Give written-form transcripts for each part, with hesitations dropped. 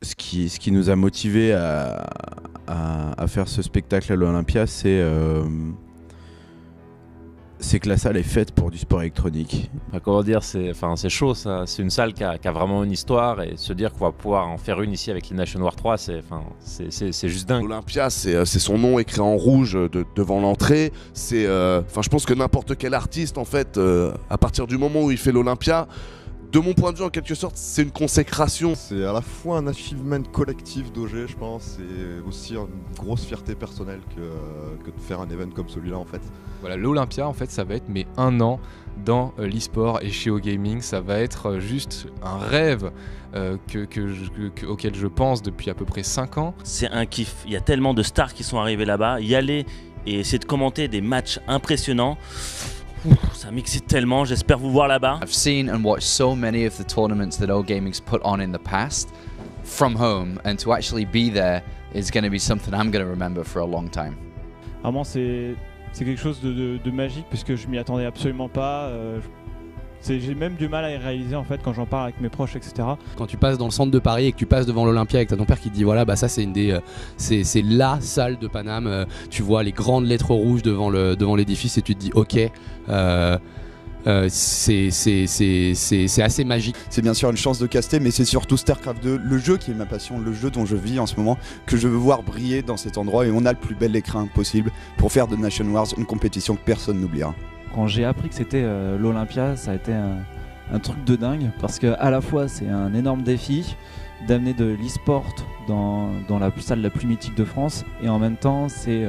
ce qui nous a motivés à faire ce spectacle à l'Olympia, c'est que la salle est faite pour du sport électronique. Enfin, comment dire, c'est chaud ça. C'est une salle qui a vraiment une histoire, et se dire qu'on va pouvoir en faire une ici avec les Nation War 3, c'est juste dingue. L'Olympia, c'est son nom écrit en rouge devant l'entrée. Je pense que n'importe quel artiste, en fait, à partir du moment où il fait l'Olympia, de mon point de vue, en quelque sorte, c'est une consécration. C'est à la fois un achievement collectif d'OG, je pense, et aussi une grosse fierté personnelle que de faire un event comme celui-là, en fait. Voilà, l'Olympia, en fait, ça va être mes 1 an dans l'e-sport et chez OGaming. Ça va être juste un rêve auquel je pense depuis à peu près 5 ans. C'est un kiff. Il y a tellement de stars qui sont arrivées là-bas. Y aller et essayer de commenter des matchs impressionnants, ça m'excite tellement, j'espère vous voir là-bas. I've seen and watched so many of the tournaments that OGaming's put on in the past from home, and to actually be there is going to be something I'm going to remember for a long time. Vraiment, c'est quelque chose de magique, puisque je m'y attendais absolument pas. J'ai même du mal à y réaliser en fait quand j'en parle avec mes proches, etc. Quand tu passes dans le centre de Paris et que tu passes devant l'Olympia avec ton père qui te dit voilà, bah ça c'est c'est la salle de Paname, tu vois les grandes lettres rouges devant l'édifice et tu te dis ok, c'est assez magique. C'est bien sûr une chance de caster, mais c'est surtout StarCraft 2, le jeu qui est ma passion, le jeu dont je vis en ce moment, que je veux voir briller dans cet endroit, et on a le plus bel écrin possible pour faire de Nation Wars une compétition que personne n'oubliera. Quand j'ai appris que c'était l'Olympia, ça a été un truc de dingue, parce que à la fois c'est un énorme défi d'amener de l'e-sport dans la salle la plus mythique de France, et en même temps c'est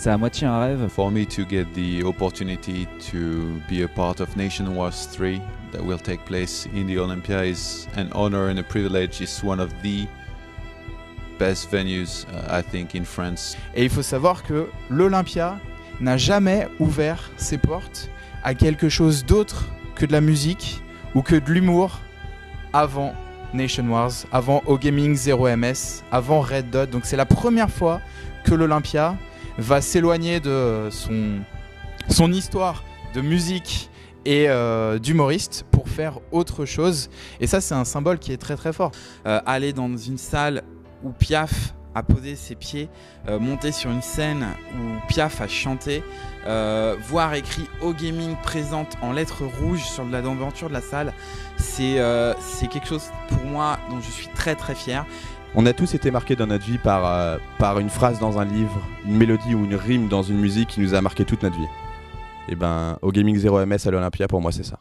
à moitié un rêve. For me to get the opportunity to be a part of Nation Wars 3 that will take place in the Olympia is an honor and a privilege. It's one of the best venues I think in France. Et il faut savoir que l'Olympia n'a jamais ouvert ses portes à quelque chose d'autre que de la musique ou que de l'humour avant Nation Wars, avant OGaming 0MS, avant Red Dot. Donc c'est la première fois que l'Olympia va s'éloigner de son histoire de musique et d'humoriste pour faire autre chose. Et ça, c'est un symbole qui est très très fort. Aller dans une salle où Piaf a posé ses pieds, monter sur une scène où Piaf a chanté, voir écrit OGaming présente en lettres rouges sur la devanture de la salle, c'est quelque chose pour moi dont je suis très très fier. On a tous été marqués dans notre vie par une phrase dans un livre, une mélodie ou une rime dans une musique qui nous a marqué toute notre vie. Et ben, OGaming 0MS à l'Olympia, pour moi, c'est ça.